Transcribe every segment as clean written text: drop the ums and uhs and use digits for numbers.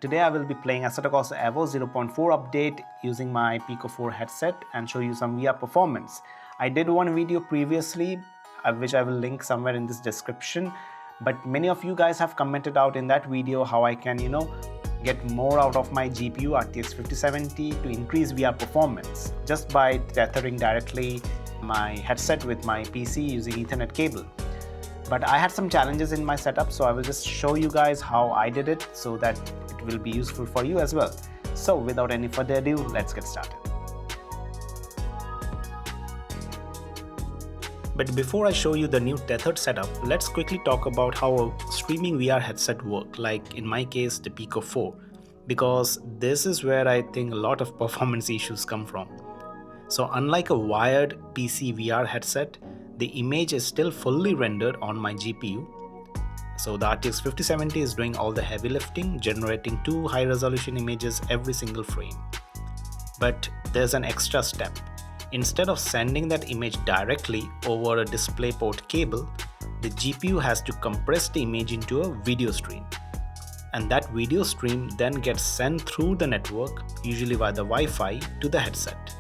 Today I will be playing Assetto Corsa EVO 0.4 update using my PICO 4 headset and show you some VR performance. I did one video previously which I will link somewhere in this description, but many of you guys have commented out in that video how I can get more out of my GPU RTX 5070 to increase VR performance just by tethering directly my headset with my PC using Ethernet cable. But I had some challenges in my setup, so I will just show you guys how I did it so that it will be useful for you as well. So without any further ado, let's get started. But before I show you the new tethered setup, let's quickly talk about how a streaming VR headset works, like in my case the PICO 4, because this is where I think a lot of performance issues come from. So unlike a wired PCVR headset, the image is still fully rendered on my GPU. So the RTX 5070 is doing all the heavy lifting, generating 2 high resolution images every single frame. But there's an extra step. Instead of sending that image directly over a DisplayPort cable, the GPU has to compress the image into a video stream. And that video stream then gets sent through the network, usually via the Wi-Fi, to the headset.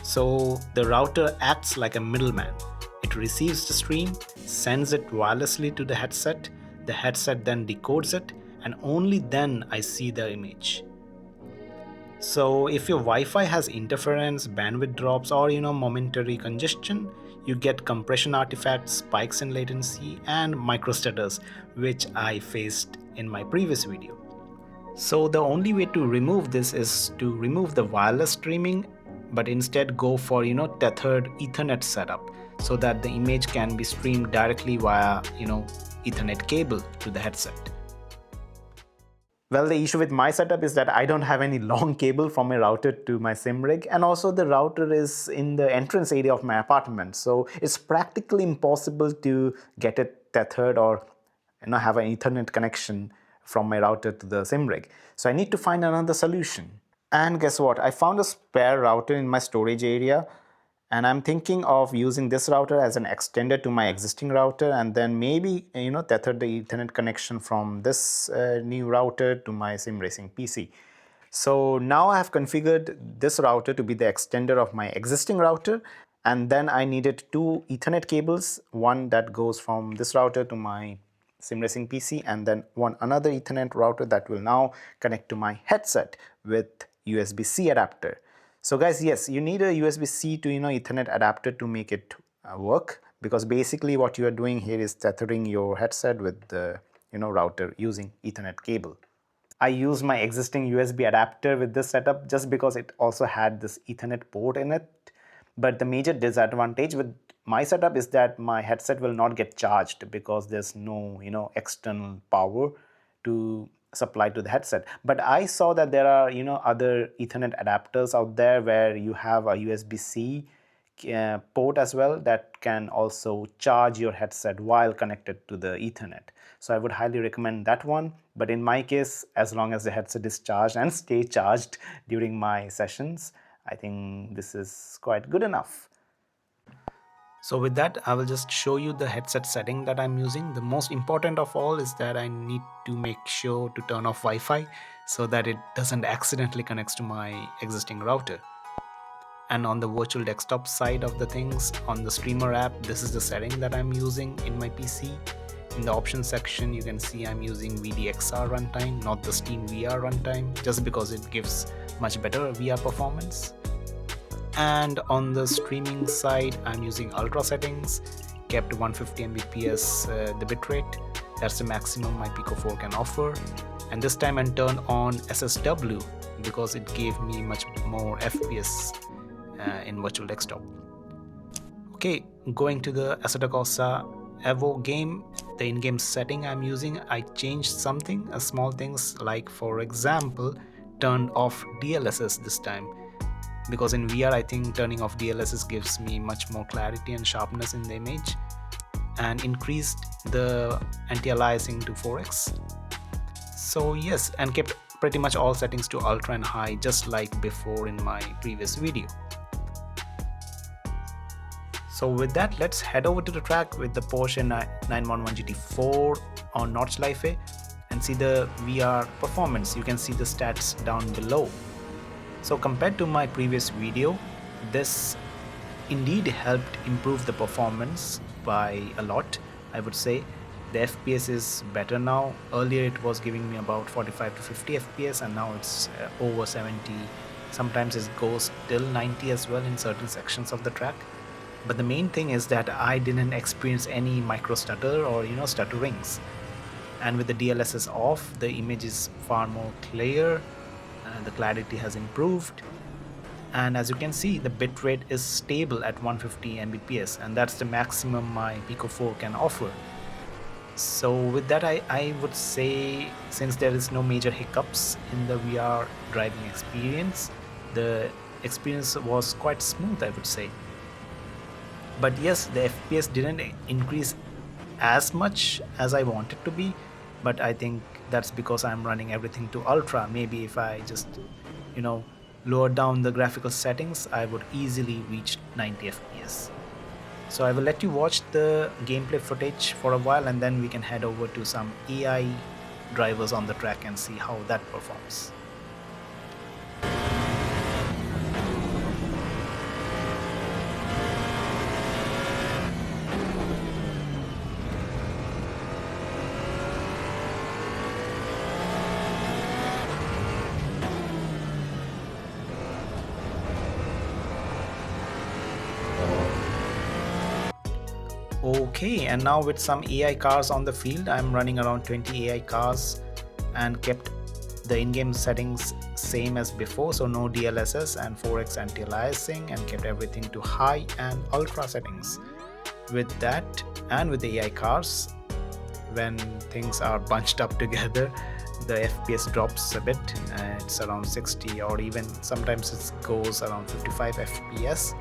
So the router acts like a middleman. It receives the stream, sends it wirelessly to the headset then decodes it, and only then I see the image. So if your Wi-Fi has interference, bandwidth drops, or momentary congestion, you get compression artifacts, spikes in latency, and micro-stutters, which I faced in my previous video. So the only way to remove this is to remove the wireless streaming, but instead go for tethered Ethernet setup, so that the image can be streamed directly via Ethernet cable to the headset. Well, the issue with my setup is that I don't have any long cable from my router to my sim rig, and also the router is in the entrance area of my apartment, so it's practically impossible to get it tethered or have an Ethernet connection from my router to the sim rig. So I need to find another solution. And guess what? I found a spare router in my storage area, and I'm thinking of using this router as an extender to my existing router, and then maybe tether the Ethernet connection from this new router to my sim racing PC. So now I have configured this router to be the extender of my existing router, and then I needed 2 Ethernet cables, one that goes from this router to my sim racing PC, and then another Ethernet router that will now connect to my headset with USB-C adapter. So guys, yes, you need a USB-C to Ethernet adapter to make it work, because basically what you are doing here is tethering your headset with the router using Ethernet cable. I use my existing USB adapter with this setup just because it also had this Ethernet port in it. But the major disadvantage with my setup is that my headset will not get charged because there's no external power to supply to the headset. But I saw that there are other Ethernet adapters out there where you have a USB-C port as well that can also charge your headset while connected to the Ethernet. So I would highly recommend that one. But in my case, as long as the headset is charged and stay charged during my sessions, I think this is quite good enough. So with that, I will just show you the headset setting that I'm using. The most important of all is that I need to make sure to turn off Wi-Fi so that it doesn't accidentally connect to my existing router. And on the virtual desktop side of the things, on the streamer app, this is the setting that I'm using in my PC. In the options section, you can see I'm using VDXR runtime, not the Steam VR runtime, just because it gives much better VR performance. And on the streaming side, I'm using ultra settings, kept 150 Mbps the bitrate. That's the maximum my PICO 4 can offer. And this time I turned on SSW because it gave me much more FPS in virtual desktop. Okay, going to the Assetto Corsa EVO game, the in-game setting I'm using, I changed something, small things like, for example, turned off DLSS this time. Because in VR, I think turning off DLSS gives me much more clarity and sharpness in the image, and increased the anti-aliasing to 4x. So yes, and kept pretty much all settings to ultra and high, just like before in my previous video. So with that, let's head over to the track with the Porsche 911 GT4 on Nordschleife, and see the VR performance. You can see the stats down below. So compared to my previous video, this indeed helped improve the performance by a lot. I would say the FPS is better now. Earlier it was giving me about 45 to 50 FPS, and now it's over 70. Sometimes it goes till 90 as well in certain sections of the track. But the main thing is that I didn't experience any micro stutter or stutterings. And with the DLSS off, the image is far more clear, the clarity has improved, and as you can see, the bitrate is stable at 150 Mbps, and that's the maximum my PICO 4 can offer. So with that, I would say, since there is no major hiccups in the VR driving experience, the experience was quite smooth, I would say. But yes, the FPS didn't increase as much as I wanted to be, but I think that's because I'm running everything to ultra. Maybe if I just lower down the graphical settings, I would easily reach 90 FPS. So I will let you watch the gameplay footage for a while, and then we can head over to some AI drivers on the track and see how that performs. Okay, and now with some AI cars on the field, I'm running around 20 AI cars and kept the in-game settings same as before, so no DLSS and 4x anti-aliasing, and kept everything to high and ultra settings. With that and with the AI cars, when things are bunched up together, the FPS drops a bit. It's around 60, or even sometimes it goes around 55 FPS.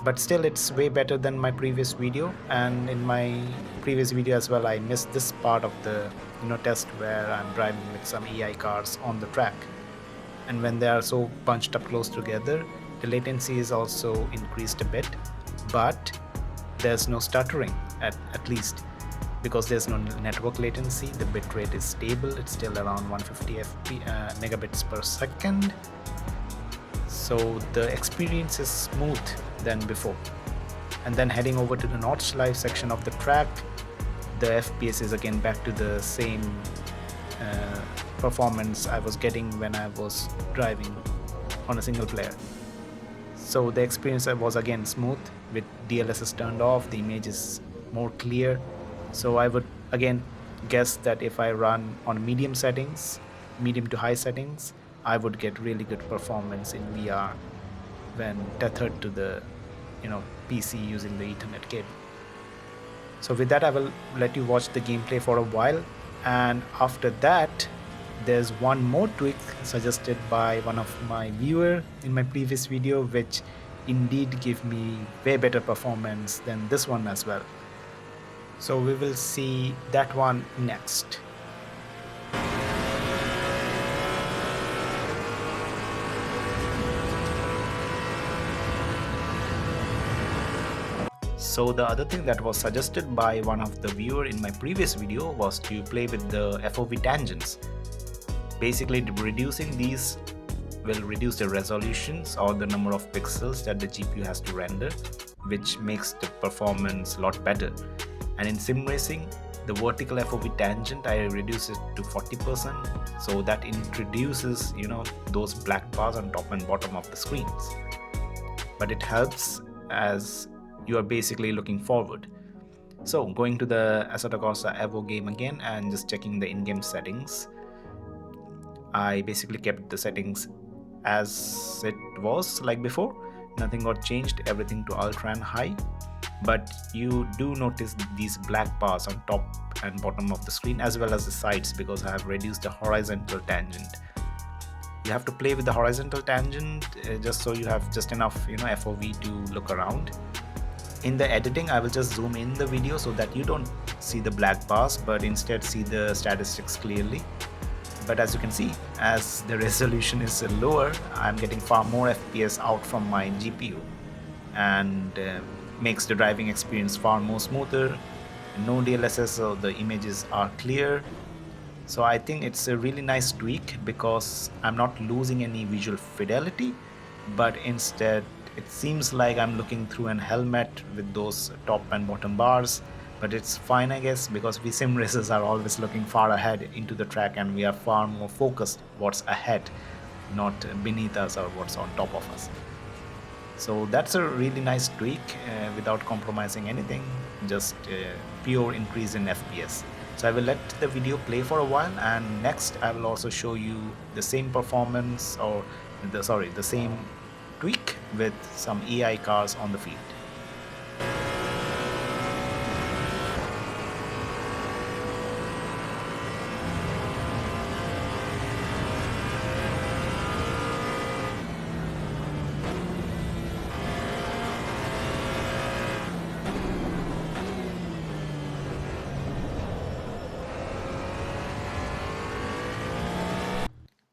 But still, it's way better than my previous video. And in my previous video as well, I missed this part of the test where I'm driving with some AI cars on the track, and when they are so bunched up close together, the latency is also increased a bit, but there's no stuttering at least, because there's no network latency. The bitrate is stable, it's still around 150 megabits per second. So the experience is smooth than before. And then heading over to the Notch Live section of the track, the FPS is again back to the same performance I was getting when I was driving on a single player. So the experience was again smooth with DLSS turned off. The image is more clear. So I would again guess that if I run on medium to high settings, I would get really good performance in VR when tethered to the PC using the Ethernet cable. So with that, I will let you watch the gameplay for a while, and after that there's one more tweak suggested by one of my viewer in my previous video, which indeed give me way better performance than this one as well. So we will see that one next. So the other thing that was suggested by one of the viewer in my previous video was to play with the FOV tangents. Basically, reducing these will reduce the resolutions or the number of pixels that the GPU has to render, which makes the performance a lot better. And in sim racing, the vertical FOV tangent, I reduce it to 40%, so that introduces those black bars on top and bottom of the screens. But it helps as you are basically looking forward. So going to the Assetto Corsa EVO game again and just checking the in-game settings, I basically kept the settings as it was like before. Nothing got changed, everything to ultra and high. But you do notice these black bars on top and bottom of the screen, as well as the sides, because I have reduced the horizontal tangent. You have to play with the horizontal tangent just so you have just enough FOV to look around. In the editing, I will just zoom in the video so that you don't see the black bars, but instead see the statistics clearly. But as you can see, as the resolution is lower, I'm getting far more FPS out from my GPU, and makes the driving experience far more smoother. No DLSS, so the images are clear. So I think it's a really nice tweak because I'm not losing any visual fidelity, but instead it seems like I'm looking through an helmet with those top and bottom bars. But it's fine, I guess, because we sim racers are always looking far ahead into the track, and we are far more focused what's ahead, not beneath us or what's on top of us. So that's a really nice tweak without compromising anything, just pure increase in FPS. So I will let the video play for a while, and next I will also show you the same performance, or the same tweak with some AI cars on the field.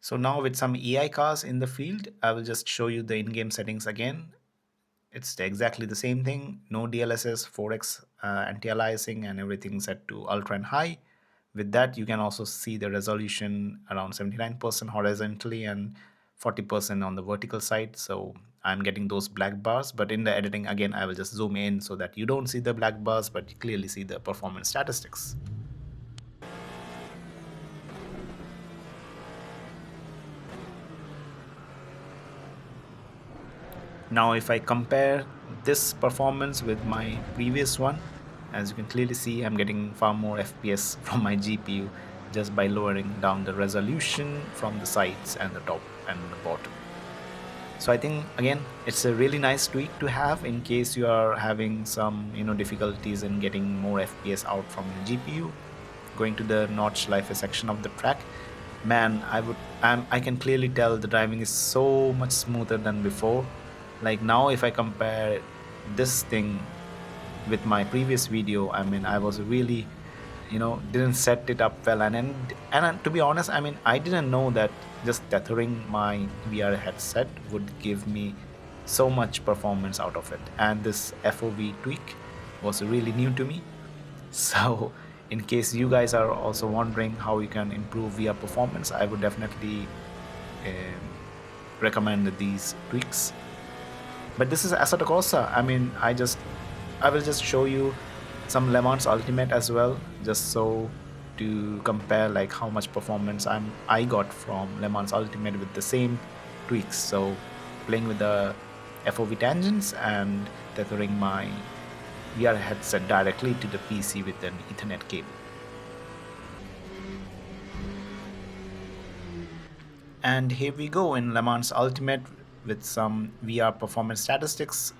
So now with some AI cars in the field, I will just show you the in-game settings again. It's exactly the same thing, no DLSS, 4x anti-aliasing, and everything set to ultra and high. With that, you can also see the resolution around 79% horizontally and 40% on the vertical side. So I'm getting those black bars, but in the editing, again, I will just zoom in so that you don't see the black bars, but you clearly see the performance statistics. Now if I compare this performance with my previous one, as you can clearly see, I'm getting far more FPS from my GPU just by lowering down the resolution from the sides and the top and the bottom. So I think again it's a really nice tweak to have in case you are having some difficulties in getting more FPS out from your GPU. Going to the notch life section of the track, man, I can clearly tell the driving is so much smoother than before. Like now if I compare this thing with my previous video, I mean I was really didn't set it up well, and to be honest, I mean I didn't know that just tethering my VR headset would give me so much performance out of it, and this FOV tweak was really new to me. So in case you guys are also wondering how you can improve VR performance, I would definitely recommend these tweaks. But this is Assetto Corsa. I mean, I will just show you some Le Mans Ultimate as well, just so to compare like how much performance I got from Le Mans Ultimate with the same tweaks. So playing with the FOV tangents and tethering my VR headset directly to the PC with an Ethernet cable. And here we go in Le Mans Ultimate with some VR performance statistics.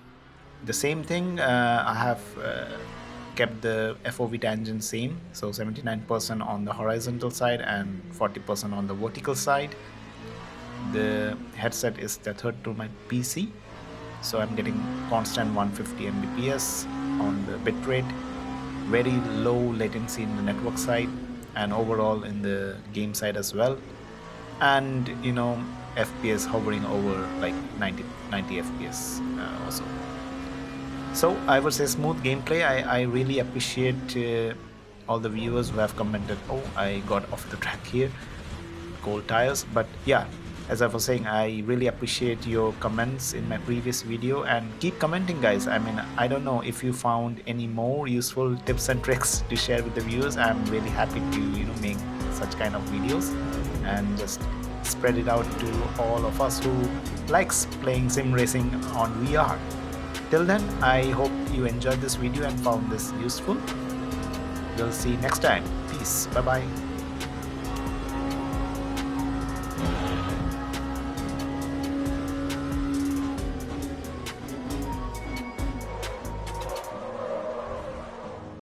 The same thing, I have kept the FOV tangent same, so 79% on the horizontal side and 40% on the vertical side. The headset is tethered to my PC, so I'm getting constant 150 Mbps on the bitrate, very low latency in the network side, and overall in the game side as well. And FPS hovering over like 90 FPS also. So I would say smooth gameplay. I really appreciate all the viewers who have commented, oh, I got off the track here, cold tires. But yeah, as I was saying, I really appreciate your comments in my previous video, and keep commenting, guys. I mean, I don't know if you found any more useful tips and tricks to share with the viewers. I'm really happy to make such kind of videos and just spread it out to all of us who likes playing sim racing on VR. Till then, I hope you enjoyed this video and found this useful. We'll see you next time. Peace. Bye bye.